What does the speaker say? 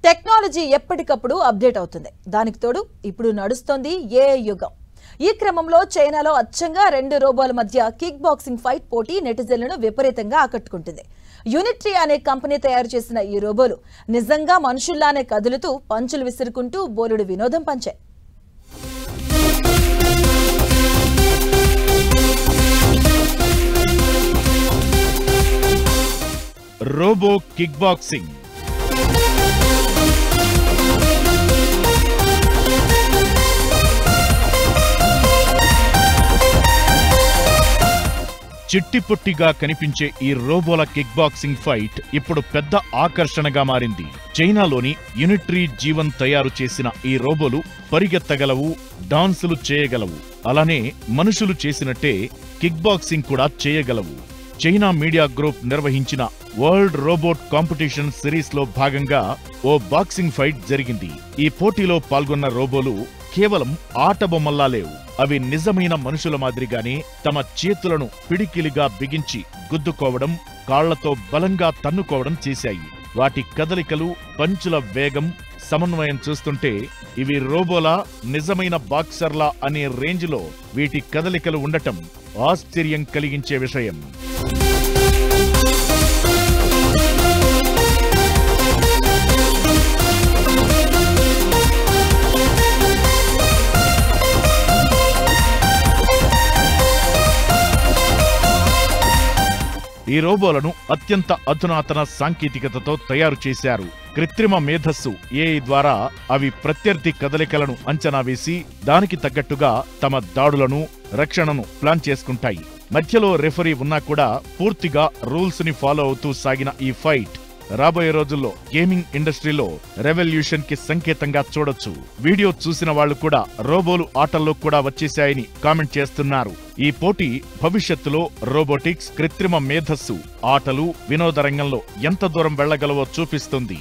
Technology ఎప్పటికప్పుడు update అవుతుంది. దానికి తోడు ఇప్పుడు నడుస్తోంది ఏఐ యుగం. ఈ క్రమంలో చైనాలో అచ్చంగా రెండు రోబోల మధ్య కిక్ బాక్సింగ్ ఫైట్ పోటీ నెటిజన్లను విపరీతంగా ఆకట్టుకుంటుంది. యూనిట్రీ అనే కంపెనీ తయారు చేసిన ఈ రోబోలు నిజంగా మనుషుల్లానే కదులుతూ పంచులు విసురుకుంటూ బోలెడు వినోదం పంచాయి. రోబో కిక్ బాక్సింగ్ చిట్టిపొట్టిగా కనిపించే ఈ రోబోల కిక్ బాక్సింగ్ ఫైట్ ఇప్పుడు పెద్ద ఆకర్షణగా మారింది. చైనాలోని యూనిట్రీ జీవన్ తయారు చేసిన ఈ రోబోలు పరిగెత్తగలవు, డాన్సులు చేయగలవు, అలానే మనుషులు చేసినట్టే కిక్ బాక్సింగ్ కూడా చేయగలవు. చైనా మీడియా గ్రూప్ నిర్వహించిన వరల్డ్ రోబోట్ కాంపిటీషన్ సిరీస్ లో భాగంగా ఓ బాక్సింగ్ ఫైట్ జరిగింది. ఈ పోటీలో పాల్గొన్న రోబోలు కేవలం ఆట బొమ్మల్లా లేవు. అవి నిజమైన మనుషుల మాదిరిగానే తమ చేతులను పిడికిలిగా బిగించి గుద్దుకోవడం, కాళ్లతో బలంగా తన్నుకోవడం చేశాయి. వాటి కదలికలు, పంచుల వేగం, సమన్వయం చూస్తుంటే ఇవి రోబోలా, నిజమైన బాక్సర్లా అనే రేంజ్లో వీటి కదలికలు ఉండటం ఆశ్చర్యం కలిగించే విషయం. ఈ రోబోలను అత్యంత అధునాతన సాంకేతికతతో తయారు చేశారు. కృత్రిమ మేధస్సు ఏఐ ద్వారా అవి ప్రత్యర్థి కదలికలను అంచనా వేసి దానికి తగ్గట్టుగా తమ దాడులను, రక్షణను ప్లాన్ చేసుకుంటాయి. మధ్యలో రెఫరీ ఉన్నా కూడా పూర్తిగా రూల్స్ ని ఫాలో అవుతూ సాగిన ఈ ఫైట్ రాబోయే రోజుల్లో గేమింగ్ ఇండస్ట్రీలో రెవల్యూషన్ కి సంకేతంగా చూడొచ్చు. వీడియో చూసిన వాళ్లు కూడా రోబోలు ఆటల్లో కూడా వచ్చేశాయని కామెంట్ చేస్తున్నారు. ఈ పోటీ భవిష్యత్తులో రోబోటిక్స్, కృత్రిమ మేధస్సు, ఆటలు, వినోద రంగంలో ఎంత దూరం వెళ్లగలవో చూపిస్తుంది.